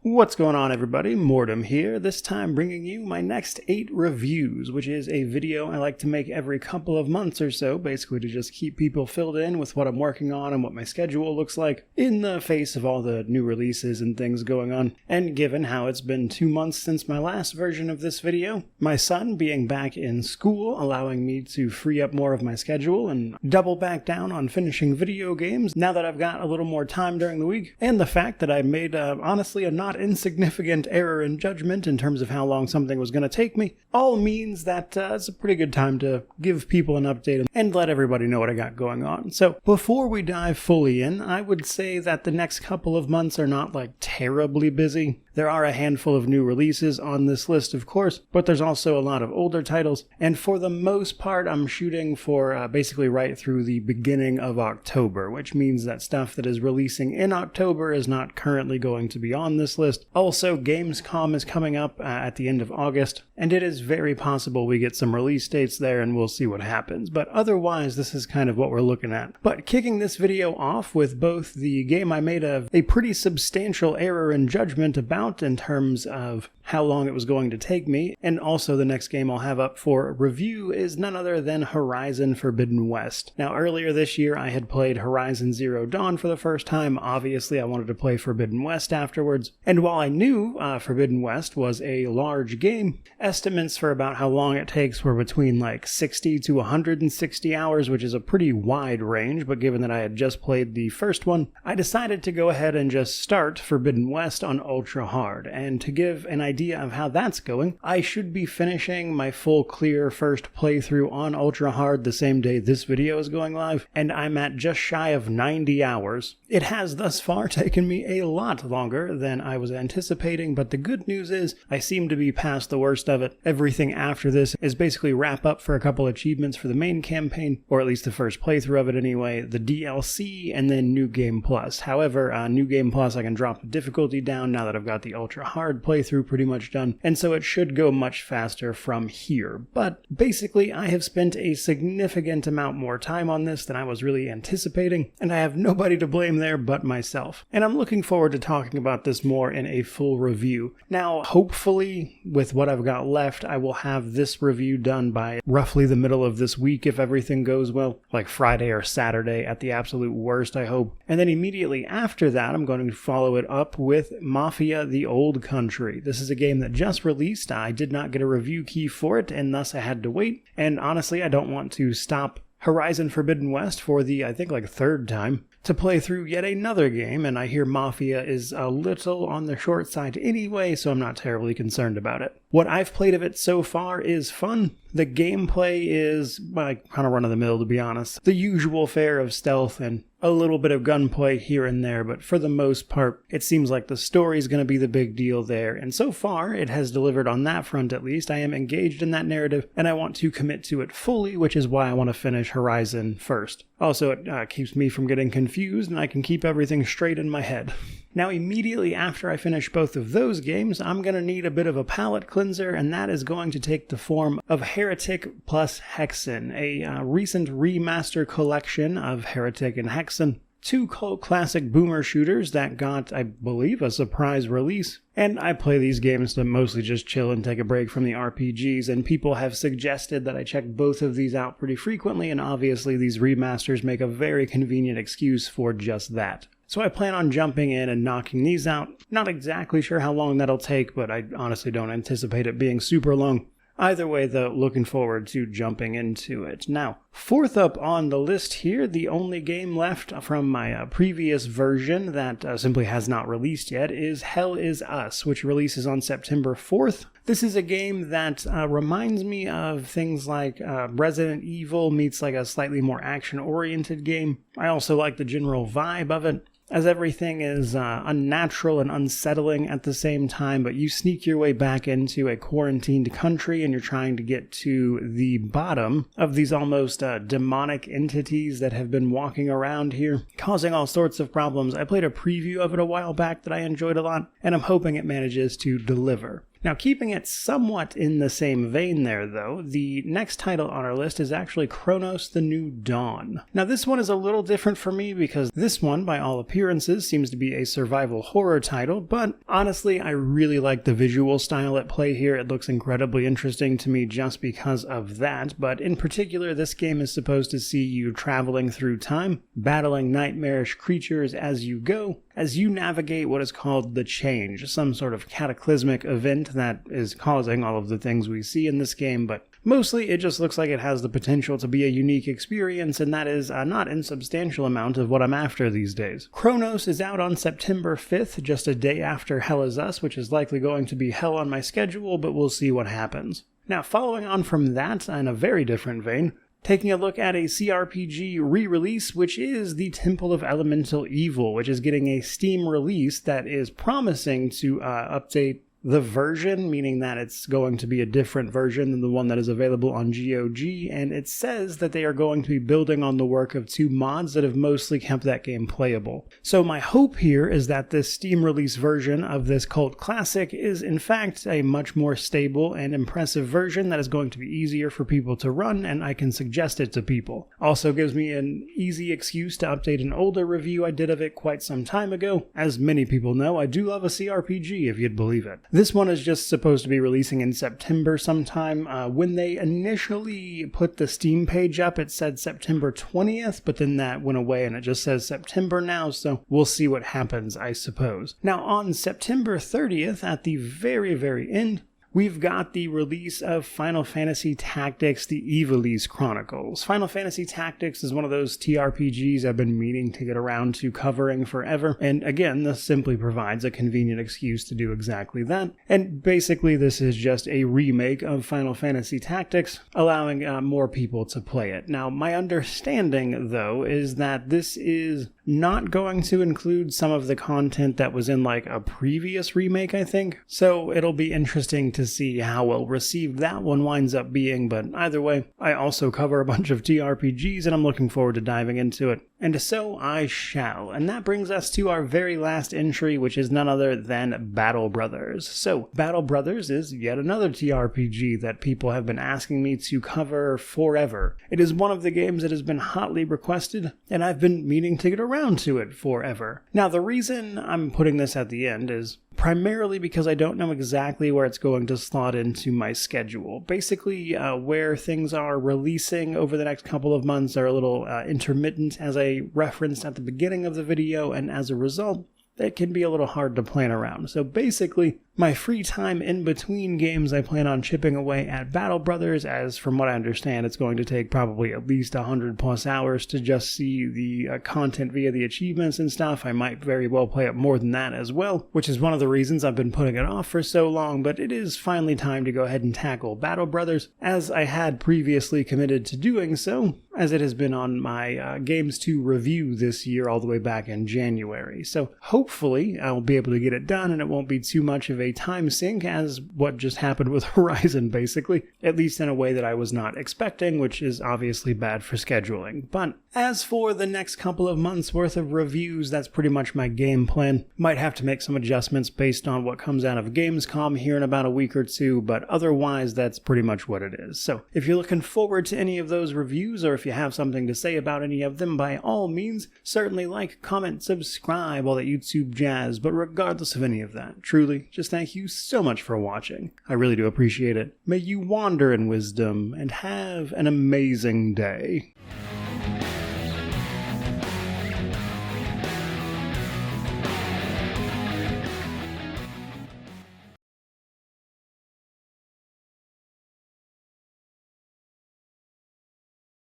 What's going on, everybody? Mortem here, this time bringing you my next 8 reviews, which is a video I like to make every couple of months or so, basically to just keep people filled in with what I'm working on and what my schedule looks like in the face of all the new releases and things going on. And given how it's been 2 months since my last version of this video, my son being back in school, allowing me to free up more of my schedule and double back down on finishing video games now that I've got a little more time during the week, and the fact that I made, honestly, a not insignificant error in judgment in terms of how long something was going to take me, all means that it's a pretty good time to give people an update and let everybody know what I got going on. So before we dive fully in, I would say that the next couple of months are not terribly busy. There are a handful of new releases on this list, of course, but there's also a lot of older titles, and for the most part, I'm shooting for basically right through the beginning of October, which means that stuff that is releasing in October is not currently going to be on this list. Also, Gamescom is coming up at the end of August, and it is very possible we get some release dates there, and we'll see what happens, but otherwise, this is kind of what we're looking at. But kicking this video off with both the game I made a pretty substantial error in judgment about in terms of how long it was going to take me, and also the next game I'll have up for review is none other than Horizon Forbidden West. Now, earlier this year I had played Horizon Zero Dawn for the first time. Obviously I wanted to play Forbidden West afterwards, and while I knew Forbidden West was a large game, estimates for about how long it takes were between 60 to 160 hours, which is a pretty wide range, but given that I had just played the first one, I decided to go ahead and just start Forbidden West on Ultra Hard, and to give an idea of how that's going, I should be finishing my full clear first playthrough on Ultra Hard the same day this video is going live, and I'm at just shy of 90 hours. It has thus far taken me a lot longer than I was anticipating, but the good news is I seem to be past the worst of it. Everything after this is basically wrap up for a couple achievements for the main campaign, or at least the first playthrough of it anyway, the DLC, and then New Game Plus. However, New Game Plus I can drop the difficulty down now that I've got the Ultra Hard playthrough pretty much done, and so it should go much faster from here. But basically, I have spent a significant amount more time on this than I was really anticipating, and I have nobody to blame there but myself. And I'm looking forward to talking about this more in a full review. Now, hopefully, with what I've got left, I will have this review done by roughly the middle of this week if everything goes well, like Friday or Saturday at the absolute worst, I hope. And then immediately after that, I'm going to follow it up with Mafia The Old Country. This is a game that just released. I did not get a review key for it, and thus I had to wait. And honestly, I don't want to stop Horizon Forbidden West for the, I think, third time to play through yet another game, and I hear Mafia is a little on the short side anyway, so I'm not terribly concerned about it. What I've played of it so far is fun. The gameplay is, kind of run-of-the-mill, to be honest. The usual fare of stealth and a little bit of gunplay here and there, but for the most part, it seems like the story's going to be the big deal there, and so far, it has delivered on that front at least. I am engaged in that narrative, and I want to commit to it fully, which is why I want to finish Horizon first. Also, it keeps me from getting confused, and I can keep everything straight in my head. Now, immediately after I finish both of those games, I'm going to need a bit of a palate cleanser, and that is going to take the form of Heretic plus Hexen, a recent remaster collection of Heretic and Hexen, 2 cult classic boomer shooters that got, I believe, a surprise release. And I play these games to mostly just chill and take a break from the RPGs, and people have suggested that I check both of these out pretty frequently, and obviously these remasters make a very convenient excuse for just that. So I plan on jumping in and knocking these out. Not exactly sure how long that'll take, but I honestly don't anticipate it being super long. Either way, though, looking forward to jumping into it. Now, fourth up on the list here, the only game left from my previous version that simply has not released yet is Hell Is Us, which releases on September 4th. This is a game that reminds me of things like Resident Evil meets a slightly more action-oriented game. I also like the general vibe of it, as everything is unnatural and unsettling at the same time, but you sneak your way back into a quarantined country and you're trying to get to the bottom of these almost demonic entities that have been walking around here, causing all sorts of problems. I played a preview of it a while back that I enjoyed a lot, and I'm hoping it manages to deliver. Now, keeping it somewhat in the same vein there, though, the next title on our list is actually Cronos The New Dawn. Now, this one is a little different for me because this one, by all appearances, seems to be a survival horror title, but honestly, I really like the visual style at play here. It looks incredibly interesting to me just because of that, but in particular, this game is supposed to see you traveling through time, battling nightmarish creatures as you go, as you navigate what is called the Change, some sort of cataclysmic event that is causing all of the things we see in this game, but mostly it just looks like it has the potential to be a unique experience, and that is a not insubstantial amount of what I'm after these days. Cronos is out on September 5th, just a day after Hell Is Us, which is likely going to be hell on my schedule, but we'll see what happens. Now, following on from that, in a very different vein, taking a look at a CRPG re-release, which is the Temple of Elemental Evil, which is getting a Steam release that is promising to update the version, meaning that it's going to be a different version than the one that is available on GOG, and it says that they are going to be building on the work of 2 mods that have mostly kept that game playable. So my hope here is that this Steam release version of this cult classic is in fact a much more stable and impressive version that is going to be easier for people to run, and I can suggest it to people. Also gives me an easy excuse to update an older review I did of it quite some time ago. As many people know, I do love a CRPG, if you'd believe it. This one is just supposed to be releasing in September sometime. When they initially put the Steam page up, it said September 20th, but then that went away and it just says September now, so we'll see what happens, I suppose. Now, on September 30th, at the very, very end, we've got the release of Final Fantasy Tactics, the Ivalice Chronicles. Final Fantasy Tactics is one of those TRPGs I've been meaning to get around to covering forever, and again, this simply provides a convenient excuse to do exactly that. And basically, this is just a remake of Final Fantasy Tactics, allowing more people to play it. Now, my understanding, though, is that this is not going to include some of the content that was in like a previous remake, I think. So it'll be interesting to see how well received that one winds up being, but either way, I also cover a bunch of TRPGs and I'm looking forward to diving into it. And so I shall. And that brings us to our very last entry, which is none other than Battle Brothers. So, Battle Brothers is yet another TRPG that people have been asking me to cover forever. It is one of the games that has been hotly requested, and I've been meaning to get around to it forever. Now, the reason I'm putting this at the end is primarily because I don't know exactly where it's going to slot into my schedule. Basically, where things are releasing over the next couple of months are a little intermittent, as I referenced at the beginning of the video, and as a result, it can be a little hard to plan around. So basically, my free time in between games I plan on chipping away at Battle Brothers, as from what I understand it's going to take probably at least 100 plus hours to just see the content via the achievements and stuff. I might very well play it more than that as well, which is one of the reasons I've been putting it off for so long, but it is finally time to go ahead and tackle Battle Brothers, as I had previously committed to doing so, as it has been on my Games to Review this year all the way back in January. So hopefully I'll be able to get it done and it won't be too much of a time sink as what just happened with Horizon, basically, at least in a way that I was not expecting, which is obviously bad for scheduling. But as for the next couple of months worth of reviews, that's pretty much my game plan. Might have to make some adjustments based on what comes out of Gamescom here in about a week or two, but otherwise that's pretty much what it is. So if you're looking forward to any of those reviews, or if you have something to say about any of them, by all means, certainly like, comment, subscribe, all that YouTube jazz. But regardless of any of that, truly, just thank you so much for watching. I really do appreciate it. May you wander in wisdom and have an amazing day.